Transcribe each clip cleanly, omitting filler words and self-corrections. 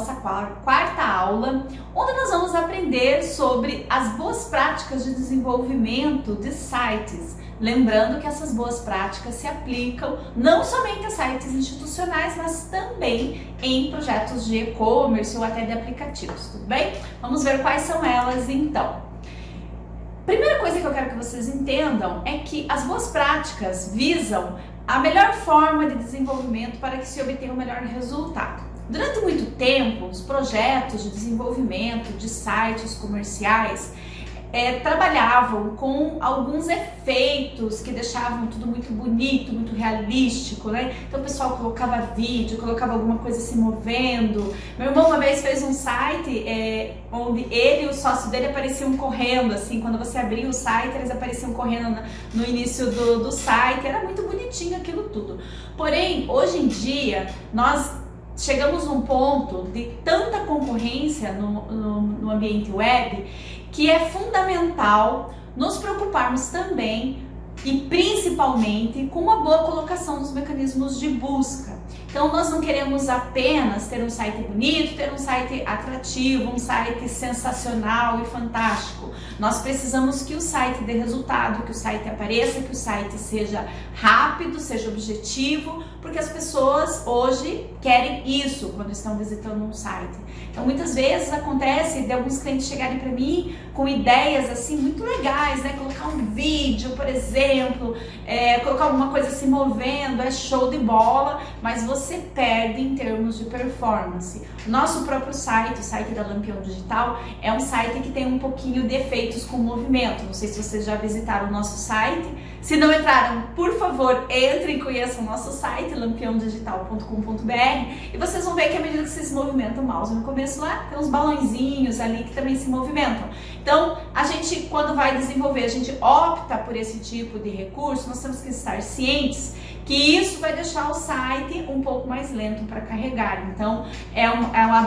nossa quarta aula, onde nós vamos aprender sobre as boas práticas de desenvolvimento de sites. Lembrando que essas boas práticas se aplicam não somente a sites institucionais, mas também em projetos de e-commerce ou até de aplicativos, tudo bem? Vamos ver quais são elas então. Primeira coisa que eu quero que vocês entendam é que as boas práticas visam a melhor forma de desenvolvimento para que se obtenha o melhor resultado. Durante muito tempo, os projetos de desenvolvimento de sites comerciais trabalhavam com alguns efeitos que deixavam tudo muito bonito, muito realístico, né? Então o pessoal colocava vídeo, colocava alguma coisa se movendo. Meu irmão uma vez fez um site onde ele e o sócio dele apareciam correndo, assim, quando você abria o site, eles apareciam correndo no início do site, era muito bonitinho aquilo tudo. Porém, hoje em dia, nós chegamos num ponto de tanta concorrência no ambiente web que é fundamental nos preocuparmos também e principalmente com uma boa colocação dos mecanismos de busca. Então nós não queremos apenas ter um site bonito, ter um site atrativo, um site sensacional e fantástico. Nós precisamos que o site dê resultado, que o site apareça, que o site seja rápido, seja objetivo, porque as pessoas hoje querem isso quando estão visitando um site. Então muitas vezes acontece de alguns clientes chegarem para mim com ideias assim muito legais, né? Colocar um vídeo, por exemplo, colocar alguma coisa se movendo, é show de bola, mas você perde em termos de performance. O nosso próprio site, o site da Lampião Digital, é um site que tem um pouquinho de efeitos com movimento. Não sei se vocês já visitaram o nosso site. Se não entraram, por favor, entrem e conheçam o nosso site, lampiãodigital.com.br, e vocês vão ver que à medida que vocês se movimentam o mouse no começo lá, tem uns balãozinhos ali que também se movimentam. Então, a gente, quando vai desenvolver, a gente opta por esse tipo de recurso, nós temos que estar cientes que isso vai deixar o site um pouco mais lento para carregar. Então,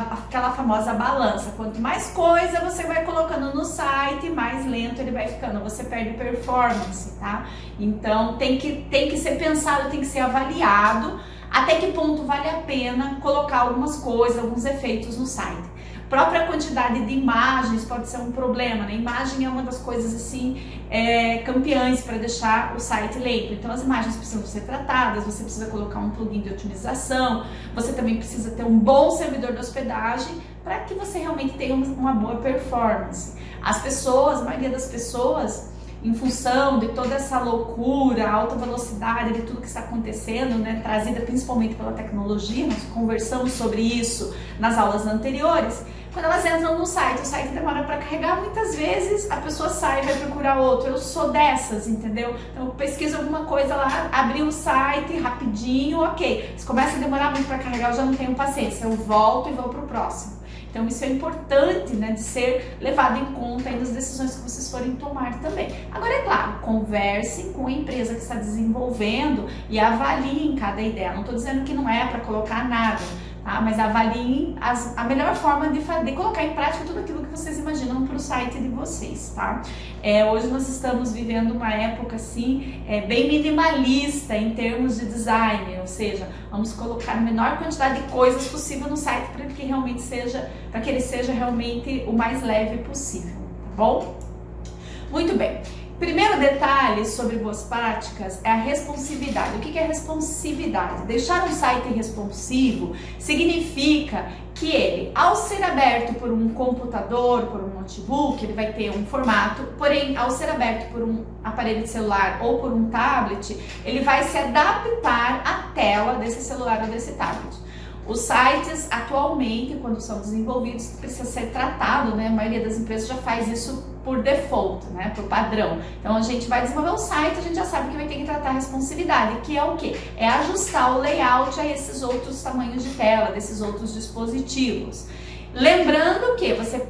aquela famosa balança. Quanto mais coisa você vai colocando no site, mais lento ele vai ficando. Você perde performance, tá? Então, tem que ser pensado, tem que ser avaliado até que ponto vale a pena colocar algumas coisas, alguns efeitos no site. Própria quantidade de imagens pode ser um problema, né? Imagem é uma das coisas assim campeãs para deixar o site lento. Então as imagens precisam ser tratadas, você precisa colocar um plugin de otimização, você também precisa ter um bom servidor de hospedagem para que você realmente tenha uma boa performance. As pessoas, a maioria das pessoas, em função de toda essa loucura, alta velocidade, de tudo que está acontecendo, né, trazida principalmente pela tecnologia, nós conversamos sobre isso nas aulas anteriores, quando elas entram no site, o site demora para carregar, muitas vezes a pessoa sai e vai procurar outro. Eu sou dessas, entendeu? Então eu pesquiso alguma coisa lá, abri o site rapidinho, ok. Se começa a demorar muito para carregar, eu já não tenho paciência, eu volto e vou para o próximo. Então isso é importante, né, de ser levado em conta aí nas decisões que vocês forem tomar também. Agora é claro, conversem com a empresa que está desenvolvendo e avaliem cada ideia. Não estou dizendo que não é para colocar nada, tá? Mas avaliem a melhor forma de colocar em prática tudo aquilo que vocês imaginam para o site de vocês, tá? Hoje nós estamos vivendo uma época assim, bem minimalista em termos de design, ou seja, vamos colocar a menor quantidade de coisas possível no site para que ele seja realmente o mais leve possível, tá bom? Muito bem. Primeiro detalhe sobre boas práticas é a responsividade. O que é responsividade? Deixar um site responsivo significa que ele, ao ser aberto por um computador, por um notebook, ele vai ter um formato, porém, ao ser aberto por um aparelho de celular ou por um tablet, ele vai se adaptar à tela desse celular ou desse tablet. Os sites, atualmente, quando são desenvolvidos, precisa ser tratado, né? A maioria das empresas já faz isso por default, né? Por padrão. Então, a gente vai desenvolver um site, a gente já sabe que vai ter que tratar a responsividade, que é o quê? É ajustar o layout a esses outros tamanhos de tela, desses outros dispositivos. Lembrando que você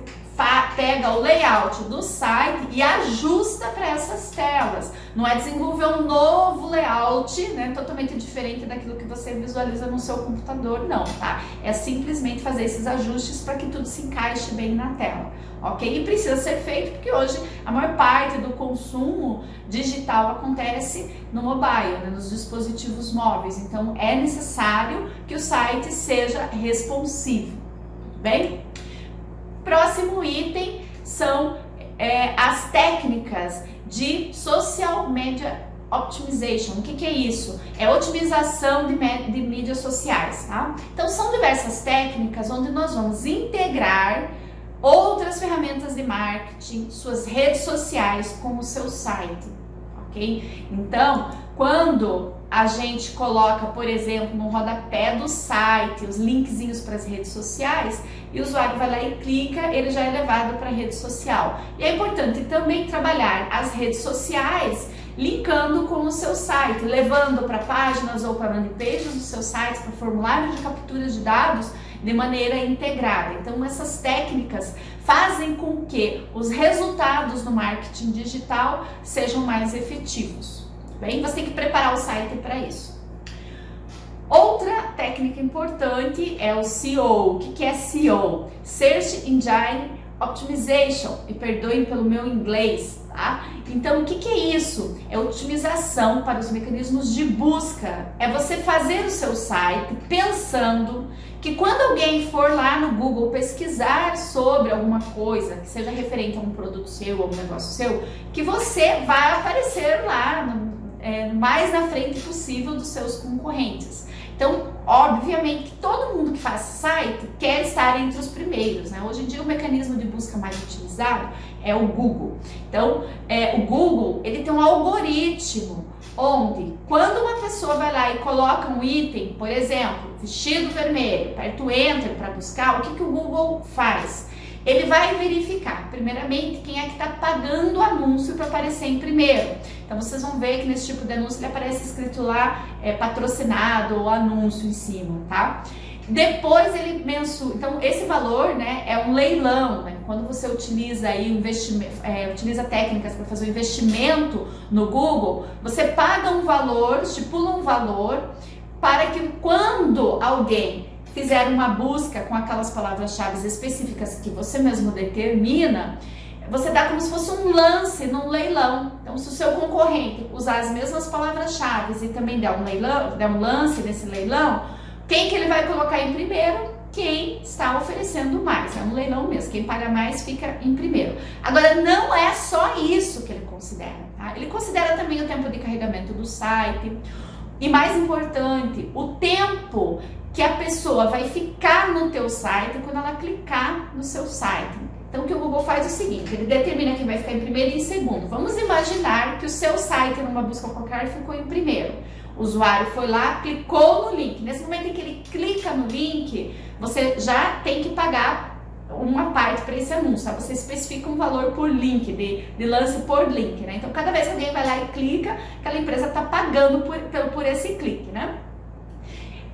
pega o layout do site e ajusta para essas telas. Não é desenvolver um novo layout, né, totalmente diferente daquilo que você visualiza no seu computador, não, tá? É simplesmente fazer esses ajustes para que tudo se encaixe bem na tela, ok? E precisa ser feito porque hoje a maior parte do consumo digital acontece no mobile, né, nos dispositivos móveis. Então é necessário que o site seja responsivo. bem? Próximo item são as técnicas de Social Media Optimization. O que é isso? É otimização de mídias sociais, tá? Então são diversas técnicas onde nós vamos integrar outras ferramentas de marketing, suas redes sociais com o seu site, ok? Então, quando a gente coloca, por exemplo, no rodapé do site, os linkzinhos para as redes sociais, e o usuário vai lá e clica, ele já é levado para a rede social. E é importante também trabalhar as redes sociais linkando com o seu site, levando para páginas ou para landing pages do seu site, para formulários de captura de dados de maneira integrada. Então essas técnicas fazem com que os resultados no marketing digital sejam mais efetivos. Bem, você tem que preparar o site para isso. Outra técnica importante é o SEO. O que é SEO? Search Engine Optimization. Me perdoem pelo meu inglês, tá? Então, o que é isso? É otimização para os mecanismos de busca. É você fazer o seu site pensando que quando alguém for lá no Google pesquisar sobre alguma coisa, que seja referente a um produto seu ou um negócio seu, que você vai aparecer lá mais na frente possível dos seus concorrentes. Então, obviamente, que todo mundo que faz site quer estar entre os primeiros, né? Hoje em dia, o mecanismo de busca mais utilizado é o Google. Então, o Google, ele tem um algoritmo onde, quando uma pessoa vai lá e coloca um item, por exemplo, vestido vermelho, aperta o Enter para buscar, o que o Google faz? Ele vai verificar, primeiramente, quem é que está pagando o anúncio para aparecer em primeiro. Então, vocês vão ver que nesse tipo de anúncio ele aparece escrito lá, patrocinado ou anúncio em cima, tá? Depois ele mensura, então esse valor, né, é um leilão, né? Quando você utiliza aí utiliza técnicas para fazer o investimento no Google, você paga um valor, estipula um valor para que quando alguém fizer uma busca com aquelas palavras-chave específicas que você mesmo determina, você dá como se fosse um lance num leilão. Então, se o seu concorrente usar as mesmas palavras-chave e também der um lance nesse leilão, quem que ele vai colocar em primeiro? Quem está oferecendo mais. É um leilão mesmo. Quem paga mais fica em primeiro. Agora, não é só isso que ele considera, tá? Ele considera também o tempo de carregamento do site. E mais importante, o tempo que a pessoa vai ficar no teu site quando ela clicar no seu site. Então, o que o Google faz é o seguinte, ele determina quem vai ficar em primeiro e em segundo. Vamos imaginar que o seu site, numa busca qualquer, ficou em primeiro. O usuário foi lá, clicou no link. Nesse momento em que ele clica no link, você já tem que pagar uma parte para esse anúncio, tá? Você especifica um valor por link, de lance por link, né? Então, cada vez que alguém vai lá e clica, aquela empresa está pagando por esse clique, né?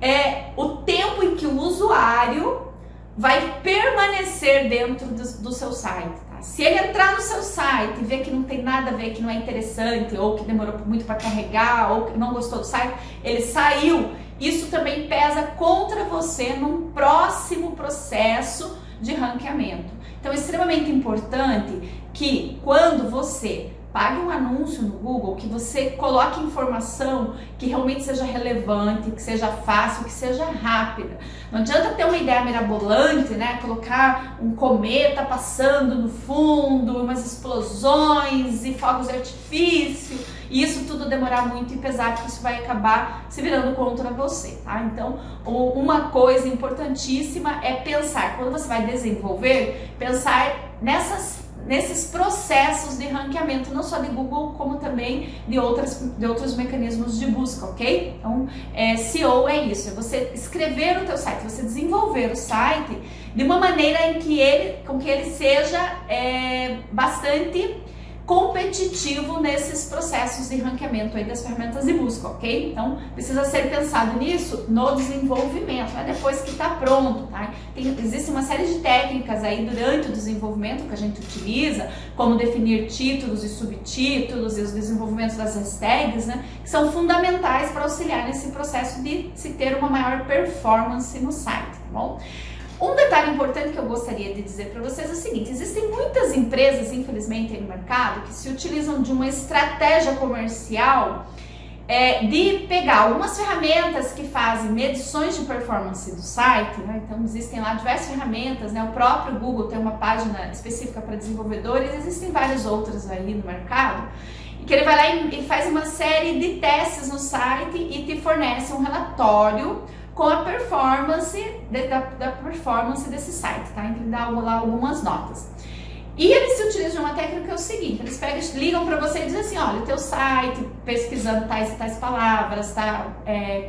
É o tempo em que o usuário vai permanecer dentro do seu site, tá? Se ele entrar no seu site e ver que não tem nada a ver, que não é interessante, ou que demorou muito para carregar, ou que não gostou do site, ele saiu, isso também pesa contra você num próximo processo de ranqueamento. Então é extremamente importante que quando você pague um anúncio no Google, que você coloque informação que realmente seja relevante, que seja fácil, que seja rápida. Não adianta ter uma ideia mirabolante, né? Colocar um cometa passando no fundo, umas explosões e fogos de artifício, e isso tudo demorar muito e pesar, porque isso vai acabar se virando contra você, tá? Então, uma coisa importantíssima é pensar, quando você vai desenvolver, pensar nesses processos de ranqueamento, não só de Google, como também de outros mecanismos de busca, ok? Então, SEO é isso, é você escrever o teu site, você desenvolver o site de uma maneira em que ele seja bastante competitivo nesses processos de ranqueamento aí das ferramentas de busca, ok? Então, precisa ser pensado nisso no desenvolvimento, né? Depois que está pronto, tá? Existe uma série de técnicas aí durante o desenvolvimento que a gente utiliza, como definir títulos e subtítulos e os desenvolvimentos das hashtags, né? Que são fundamentais para auxiliar nesse processo de se ter uma maior performance no site, tá bom? Um detalhe importante que eu gostaria de dizer para vocês é o seguinte, existem muitas empresas, infelizmente, aí no mercado, que se utilizam de uma estratégia comercial de pegar algumas ferramentas que fazem medições de performance do site, né? Então existem lá diversas ferramentas, né? O próprio Google tem uma página específica para desenvolvedores, existem várias outras aí no mercado, e que ele vai lá e faz uma série de testes no site e te fornece um relatório com a performance da performance desse site, tá? Então ele dá lá algumas notas. E eles se utilizam de uma técnica que é o seguinte: eles ligam para você e dizem assim, olha, o teu site, pesquisando tais e tais palavras, está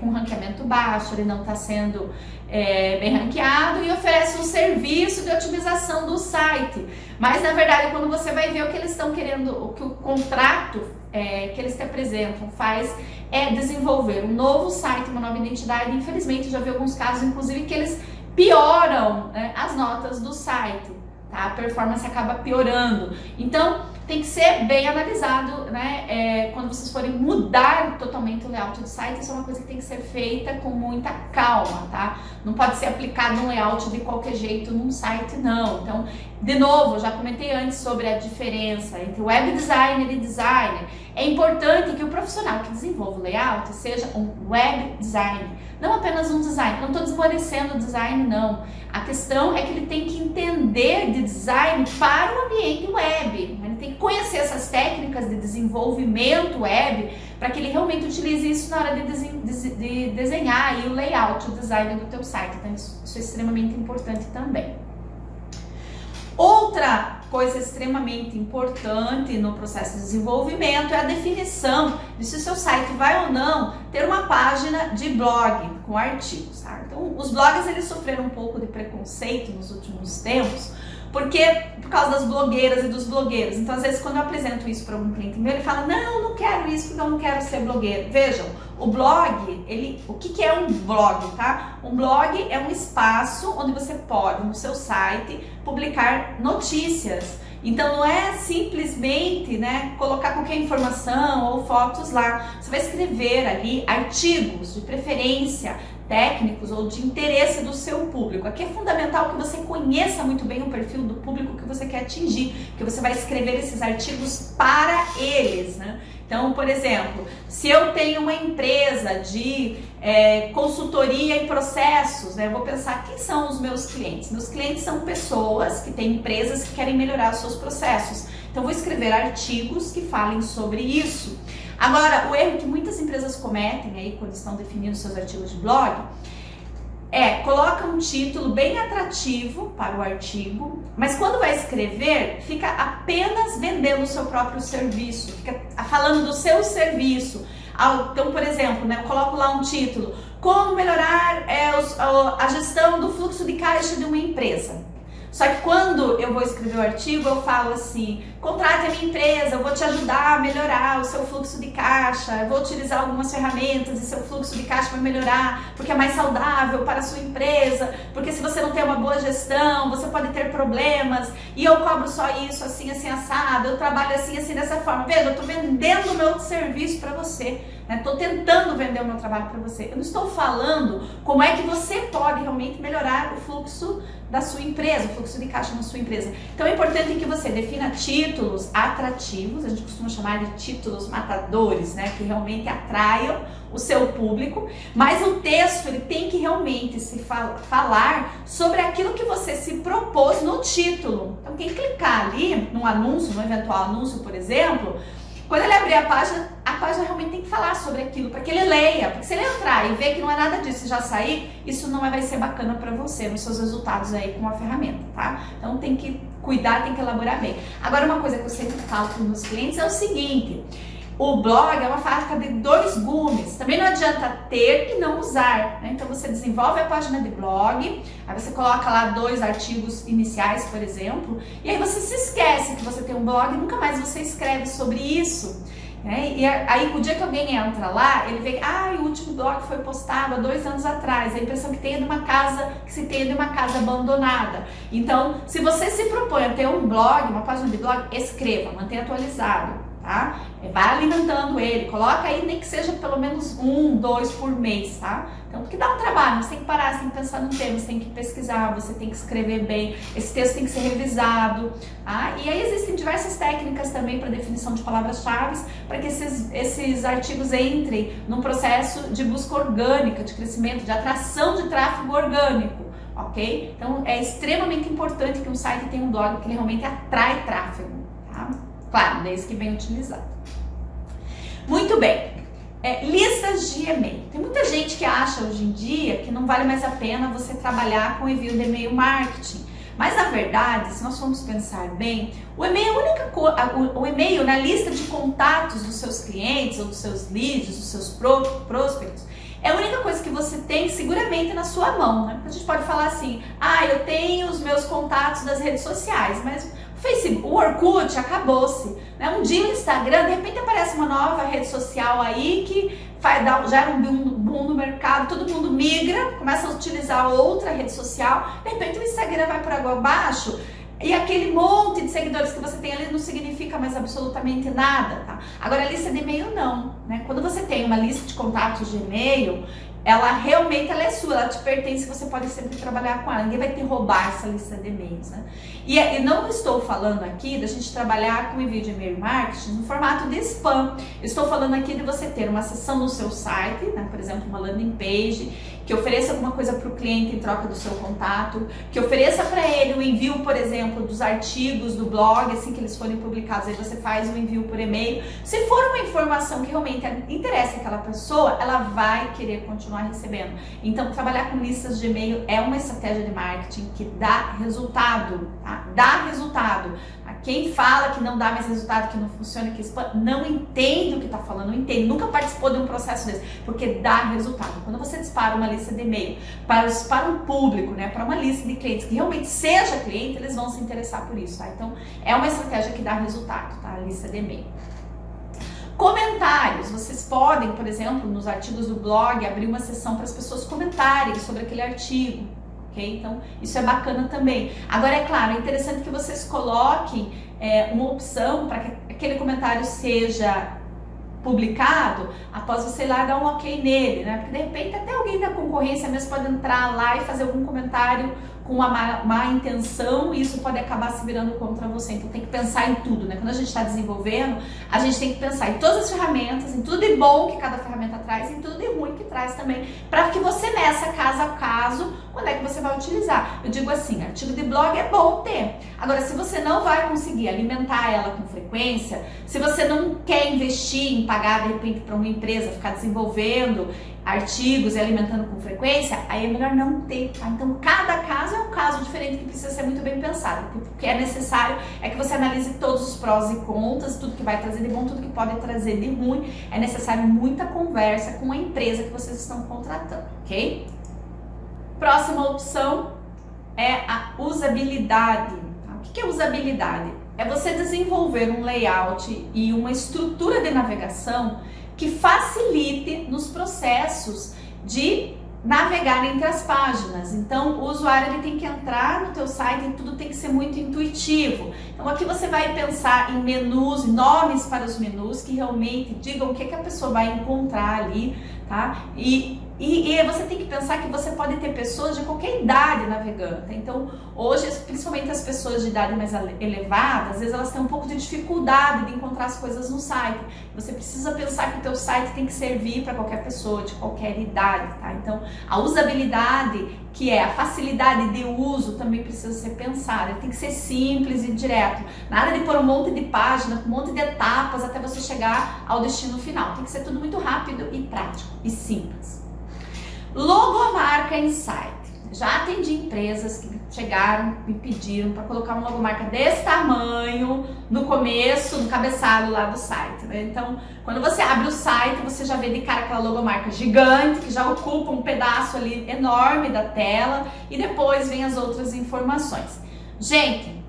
com ranqueamento baixo, ele não está sendo bem ranqueado, e oferece um serviço de otimização do site. Mas, na verdade, quando você vai ver o que eles estão querendo, o que o contrato que eles te apresentam faz é desenvolver um novo site, uma nova identidade. Infelizmente, já vi alguns casos, inclusive, que eles pioram, né, as notas do site. Tá? A performance acaba piorando. Então, tem que ser bem analisado, né? Quando vocês forem mudar totalmente o layout do site, isso é uma coisa que tem que ser feita com muita calma, tá? Não pode ser aplicado um layout de qualquer jeito num site, não. Então, de novo, já comentei antes sobre a diferença entre web designer e designer. É importante que o profissional que desenvolva o layout seja um web designer, não apenas um designer. Não estou desmerecendo o design, não. A questão é que ele tem que entender de design para o ambiente web. Ele tem que conhecer essas técnicas de desenvolvimento web para que ele realmente utilize isso na hora de desenhar aí o layout, o design do teu site. Então isso é extremamente importante também. Outra coisa extremamente importante no processo de desenvolvimento é a definição de se o seu site vai ou não ter uma página de blog com artigos, tá? Então, os blogs eles sofreram um pouco de preconceito nos últimos tempos, porque por causa das blogueiras e dos blogueiros. Então, às vezes, quando eu apresento isso para um cliente meu, ele fala, não quero isso porque eu não quero ser blogueiro. Vejam, o blog, o que é um blog, tá? Um blog é um espaço onde você pode, no seu site, publicar notícias. Então, não é simplesmente, né, colocar qualquer informação ou fotos lá. Você vai escrever ali artigos, de preferência, técnicos ou de interesse do seu público. Aqui é fundamental que você conheça muito bem o perfil do público que você quer atingir, porque você vai escrever esses artigos para eles, né? Então, por exemplo, se eu tenho uma empresa de consultoria em processos, né, eu vou pensar quem são os meus clientes. Meus clientes são pessoas que têm empresas que querem melhorar os seus processos. Então, eu vou escrever artigos que falem sobre isso. Agora, o erro que muitas empresas cometem aí quando estão definindo seus artigos de blog coloca um título bem atrativo para o artigo, mas quando vai escrever, fica apenas vendendo o seu próprio serviço, fica falando do seu serviço. Então, por exemplo, né, eu coloco lá um título, como melhorar a gestão do fluxo de caixa de uma empresa. Só que quando eu vou escrever o artigo, eu falo assim, contrate a minha empresa, eu vou te ajudar a melhorar o seu fluxo de caixa, eu vou utilizar algumas ferramentas e seu fluxo de caixa vai melhorar, porque é mais saudável para a sua empresa, porque se você não tem uma boa gestão, você pode ter problemas, e eu cobro só isso, assim, assim, assado, eu trabalho assim, assim, dessa forma. Veja, eu estou vendendo o meu serviço para você, estou tentando vender o meu trabalho para você. Eu não estou falando como é que você pode realmente melhorar o fluxo da sua empresa, o fluxo de caixa na sua empresa. Então é importante que você defina títulos atrativos, a gente costuma chamar de títulos matadores, né, que realmente atraiam o seu público, mas o texto ele tem que realmente se falar sobre aquilo que você se propôs no título. Então quem clicar ali num anúncio, num eventual anúncio, por exemplo, quando ele abrir a página realmente tem que falar sobre aquilo, para que ele leia, porque se ele entrar e ver que não é nada disso e já sair, isso não vai ser bacana para você, nos seus resultados aí com a ferramenta, tá? Então tem que cuidar, tem que elaborar bem. Agora uma coisa que eu sempre falo para os meus clientes é o seguinte, o blog é uma faca de dois gumes, também não adianta ter e não usar, né? Então você desenvolve a página de blog, aí você coloca lá 2 artigos iniciais, por exemplo, e aí você se esquece que você tem um blog e nunca mais você escreve sobre isso. E aí o dia que alguém entra lá, ele vê que o último blog foi postado há 2 anos atrás, a impressão que tem é de uma casa, que se tem de uma casa abandonada. Então, se você se propõe a ter um blog, uma página de blog, escreva, mantenha atualizado. tá? Vai alimentando ele, coloca aí nem que seja pelo menos 1, 2 por mês, tá? Então, porque dá um trabalho, você tem que parar, você tem que pensar no tema, você tem que pesquisar, você tem que escrever bem, esse texto tem que ser revisado, tá? E aí existem diversas técnicas também para definição de palavras-chave, para que esses artigos entrem num processo de busca orgânica, de crescimento, de atração de tráfego orgânico, ok? Então, é extremamente importante que um site tenha um blog que ele realmente atrai tráfego, tá? Claro, desde que bem utilizado. Muito bem. Listas de e-mail. Tem muita gente que acha hoje em dia que não vale mais a pena você trabalhar com envio de e-mail marketing. Mas na verdade, se nós formos pensar bem, o e-mail o e-mail na lista de contatos dos seus clientes ou dos seus leads, dos seus prospectos, é a única coisa que você tem seguramente na sua mão, né? A gente pode falar assim, eu tenho os meus contatos das redes sociais, mas Facebook, o Orkut acabou-se, né? Um dia o Instagram, de repente aparece uma nova rede social aí que gera um boom no mercado, todo mundo migra, começa a utilizar outra rede social, de repente o Instagram vai por água abaixo e aquele monte de seguidores que você tem ali não significa mais absolutamente nada, tá? Agora a lista de e-mail não, né? Quando você tem uma lista de contatos de e-mail, ela realmente é sua, ela te pertence, você pode sempre trabalhar com ela, ninguém vai te roubar essa lista de e-mails, né? E não estou falando aqui da gente trabalhar com envio de e-mail marketing no formato de spam, estou falando aqui de você ter uma seção no seu site, né? Por exemplo, uma landing page, que ofereça alguma coisa para o cliente em troca do seu contato, que ofereça para ele o envio, por exemplo, dos artigos do blog, assim que eles forem publicados, aí você faz o envio por e-mail. Se for uma informação que realmente interessa aquela pessoa, ela vai querer continuar recebendo. Então, trabalhar com listas de e-mail é uma estratégia de marketing que dá resultado, tá? Dá resultado. Quem fala que não dá mais resultado, que não funciona, que spam, não entende o que está falando, não entende, nunca participou de um processo desse, porque dá resultado. Quando você dispara uma lista de e-mail para um público, né, para uma lista de clientes que realmente seja cliente, eles vão se interessar por isso, tá? Então, é uma estratégia que dá resultado, tá? A lista de e-mail. Comentários, vocês podem, por exemplo, nos artigos do blog, abrir uma seção para as pessoas comentarem sobre aquele artigo, ok? Então, isso é bacana também. Agora, é claro, é interessante que vocês coloquem uma opção para que aquele comentário seja publicado após você ir lá dar um ok nele, né? Porque de repente até alguém da concorrência mesmo pode entrar lá e fazer algum comentário com uma má intenção e isso pode acabar se virando contra você. Então tem que pensar em tudo, né? Quando a gente está desenvolvendo, a gente tem que pensar em todas as ferramentas, em tudo de bom que cada ferramenta traz, em tudo de ruim que traz também, para que você meça caso a caso quando é que você vai utilizar. Eu digo assim, artigo de blog é bom ter. Agora, se você não vai conseguir alimentar ela com frequência, se você não quer investir em pagar de repente para uma empresa, ficar desenvolvendo artigos e alimentando com frequência, aí é melhor não ter, tá? Então cada caso é um caso diferente que precisa ser muito bem pensado. O que é necessário é que você analise todos os prós e contras, tudo que vai trazer de bom, tudo que pode trazer de ruim. É necessário muita conversa com a empresa que vocês estão contratando, ok? Próxima opção é a usabilidade. Tá? O que é usabilidade? É você desenvolver um layout e uma estrutura de navegação que facilite nos processos de navegar entre as páginas. Então, o usuário ele tem que entrar no teu site e tudo tem que ser muito intuitivo. Então, aqui você vai pensar em menus, nomes para os menus que realmente digam o que a pessoa vai encontrar ali, tá? E você tem que pensar que você pode ter pessoas de qualquer idade navegando. Então, hoje, principalmente as pessoas de idade mais elevada, às vezes elas têm um pouco de dificuldade de encontrar as coisas no site. Você precisa pensar que o teu site tem que servir para qualquer pessoa, de qualquer idade, tá? Então, a usabilidade, que é a facilidade de uso, também precisa ser pensada. Tem que ser simples e direto. Nada de pôr um monte de página, um monte de etapas até você chegar ao destino final. Tem que ser tudo muito rápido e prático e simples. Logomarca em site. Já atendi empresas que chegaram e pediram para colocar uma logomarca desse tamanho no começo, no cabeçalho lá do site, né? Então, quando você abre o site, você já vê de cara aquela logomarca gigante que já ocupa um pedaço ali enorme da tela e depois vem as outras informações. Gente,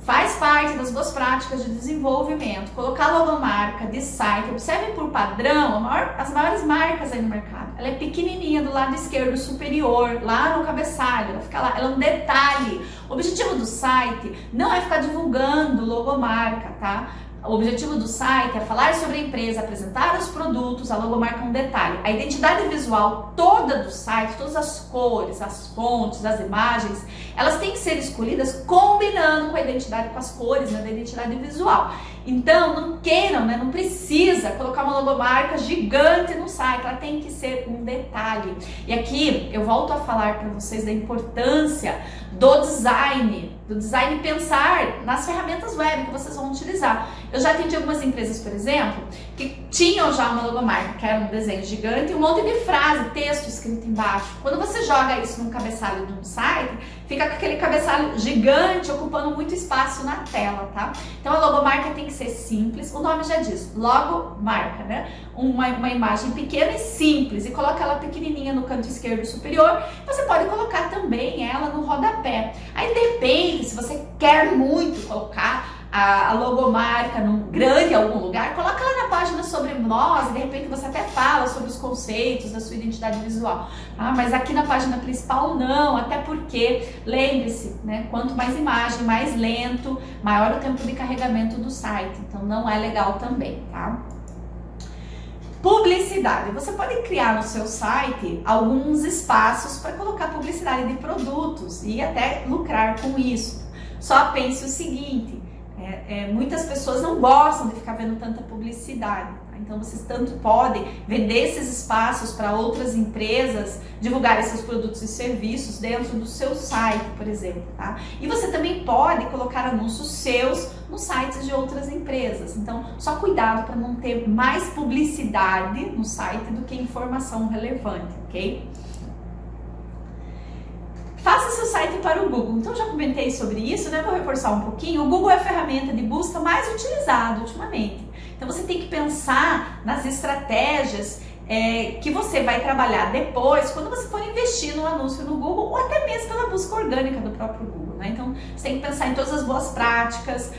faz parte das boas práticas de desenvolvimento, colocar logomarca de site. Observe por padrão, as maiores marcas aí no mercado. Ela é pequenininha do lado esquerdo superior, lá no cabeçalho, ela fica lá, ela é um detalhe. O objetivo do site não é ficar divulgando logomarca, tá? O objetivo do site é falar sobre a empresa, apresentar os produtos, a logomarca é um detalhe. A identidade visual toda do site, todas as cores, as fontes, as imagens, elas têm que ser escolhidas combinando com a identidade, com as cores, né, da identidade visual. Então, não queiram, né, não precisa colocar uma logomarca gigante no site, ela tem que ser um detalhe. E aqui eu volto a falar para vocês da importância do design pensar nas ferramentas web que vocês vão utilizar. Eu já atendi algumas empresas, por exemplo, que tinham já uma logomarca, que era um desenho gigante e um monte de frase, texto escrito embaixo. Quando você joga isso num cabeçalho de um site, fica com aquele cabeçalho gigante ocupando muito espaço na tela, tá? Então a logomarca tem que ser simples, o nome já diz, logomarca, né? Uma imagem pequena e simples, e coloca ela pequenininha no canto esquerdo superior. Você pode colocar também ela no rodapé. Aí depende, se você quer muito colocar a logomarca grande em algum lugar, coloca ela na página sobre nós, e de repente você até fala sobre os conceitos da sua identidade visual. Mas aqui na página principal não, até porque, lembre-se, né, quanto mais imagem, mais lento, maior o tempo de carregamento do site, então não é legal também, tá? Publicidade. Você pode criar no seu site alguns espaços para colocar publicidade de produtos e até lucrar com isso. Só pense o seguinte, muitas pessoas não gostam de ficar vendo tanta publicidade, tá? Então vocês tanto podem vender esses espaços para outras empresas divulgarem seus produtos e serviços dentro do seu site, por exemplo, tá? E você também pode colocar anúncios seus nos sites de outras empresas. Então, só cuidado para não ter mais publicidade no site do que informação relevante, ok? Faça seu site para o Google. Então, já comentei sobre isso, né? Vou reforçar um pouquinho. O Google é a ferramenta de busca mais utilizada ultimamente. Então, você tem que pensar nas estratégias que você vai trabalhar depois, quando você for investir no anúncio no Google, ou até mesmo pela busca orgânica do próprio Google, né? Então, você tem que pensar em todas as boas práticas,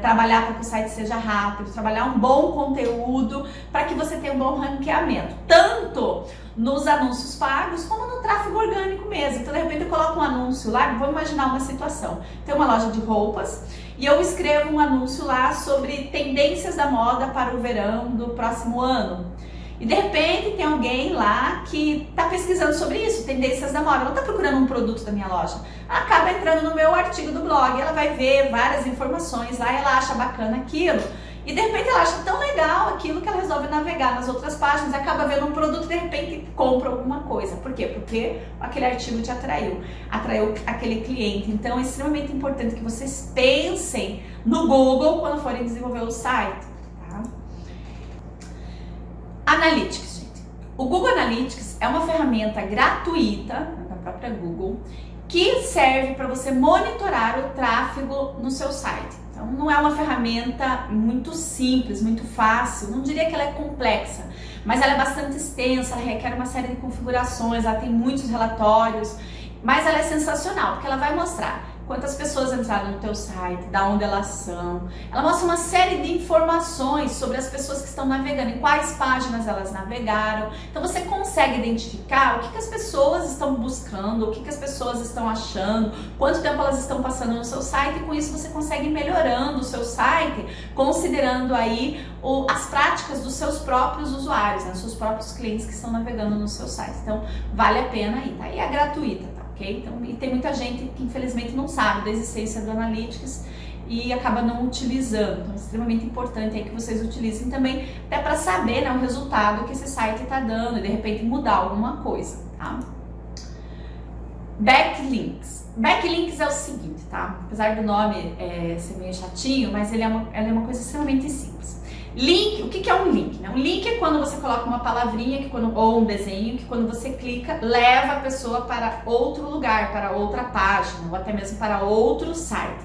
trabalhar para que o site seja rápido, trabalhar um bom conteúdo para que você tenha um bom ranqueamento, tanto nos anúncios pagos como no tráfego orgânico mesmo. Então, de repente, eu coloco um anúncio lá, vamos imaginar uma situação. Tem uma loja de roupas e eu escrevo um anúncio lá sobre tendências da moda para o verão do próximo ano. E de repente tem alguém lá que está pesquisando sobre isso, tendências da moda, ela está procurando um produto da minha loja, ela acaba entrando no meu artigo do blog, ela vai ver várias informações lá, ela acha bacana aquilo, e de repente ela acha tão legal aquilo que ela resolve navegar nas outras páginas, acaba vendo um produto e de repente compra alguma coisa. Por quê? Porque aquele artigo te atraiu aquele cliente. Então é extremamente importante que vocês pensem no Google quando forem desenvolver o site. Analytics, gente. O Google Analytics é uma ferramenta gratuita da própria Google que serve para você monitorar o tráfego no seu site. Então, não é uma ferramenta muito simples, muito fácil, não diria que ela é complexa, mas ela é bastante extensa, ela requer uma série de configurações, ela tem muitos relatórios, mas ela é sensacional, porque ela vai mostrar quantas pessoas entraram no teu site, da onde elas são. Ela mostra uma série de informações sobre as pessoas que estão navegando, em quais páginas elas navegaram. Então você consegue identificar o que as pessoas estão buscando, o que as pessoas estão achando, quanto tempo elas estão passando no seu site, e com isso você consegue ir melhorando o seu site, considerando aí as práticas dos seus próprios usuários, né, dos seus próprios clientes que estão navegando no seu site. Então vale a pena aí, tá? E é gratuita. Então, e tem muita gente que infelizmente não sabe da existência do Analytics e acaba não utilizando. Então é extremamente importante aí que vocês utilizem também, até para saber, né, o resultado que esse site está dando e de repente mudar alguma coisa, tá? Backlinks. Backlinks é o seguinte, tá? Apesar do nome ser meio chatinho, mas ela é uma coisa extremamente simples. Link, o que é um link? Né? Um link é quando você coloca uma palavrinha ou um desenho que quando você clica, leva a pessoa para outro lugar, para outra página, ou até mesmo para outro site.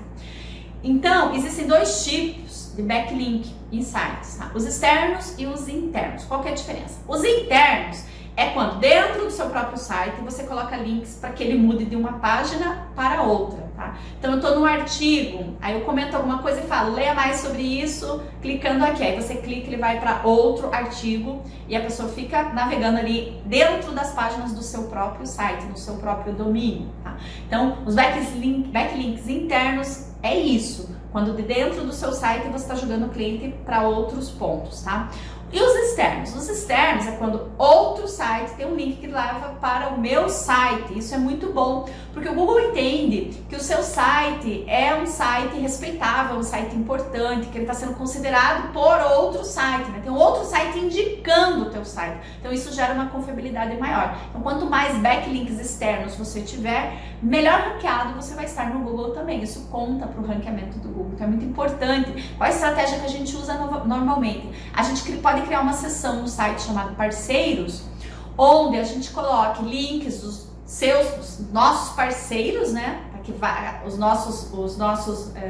Então, existem dois tipos de backlink em sites, tá? Os externos e os internos. Qual que é a diferença? Os internos é quando dentro do seu próprio site você coloca links para que ele mude de uma página para outra, tá? Então eu estou num artigo, aí eu comento alguma coisa e falo, leia mais sobre isso, clicando aqui. Aí você clica, ele vai para outro artigo e a pessoa fica navegando ali dentro das páginas do seu próprio site, no seu próprio domínio, tá? Então os backlinks internos é isso. quando de dentro do seu site você está jogando o cliente para outros pontos, tá? E os externos? Os externos é quando outro site tem um link que leva para o meu site. Isso é muito bom, porque o Google entende que o seu site é um site respeitável, um site importante, que ele está sendo considerado por outro site, né? Tem um outro site indicando o teu site. Então isso gera uma confiabilidade maior. Então quanto mais backlinks externos você tiver, melhor ranqueado você vai estar no Google também. Isso conta para o ranqueamento do Google, então é muito importante. Qual a estratégia que a gente usa normalmente? A gente pode criar uma seção no site chamada Parceiros, onde a gente coloque links dos nossos parceiros, né, para que os nossos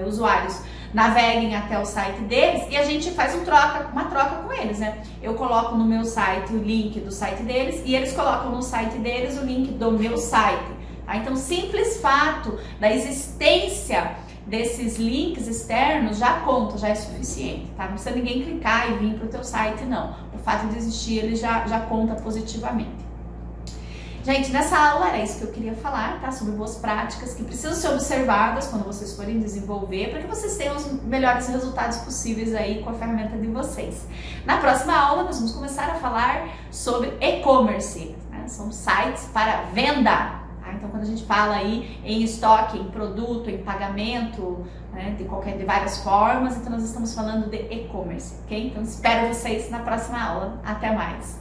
usuários naveguem até o site deles, e a gente faz uma troca com eles, né? Eu coloco no meu site o link do site deles e eles colocam no site deles o link do meu site. Tá? Então, simples fato da existência desses links externos já conta, já é suficiente, tá? Não precisa ninguém clicar e vir para o teu site, não. O fato de existir, ele já conta positivamente. Gente, nessa aula era isso que eu queria falar, tá? Sobre boas práticas que precisam ser observadas quando vocês forem desenvolver, para que vocês tenham os melhores resultados possíveis aí com a ferramenta de vocês. Na próxima aula, nós vamos começar a falar sobre e-commerce, né? São sites para venda. Então, quando a gente fala aí em estoque, em produto, em pagamento, né, de várias formas, então nós estamos falando de e-commerce, ok? Então, espero vocês na próxima aula. Até mais!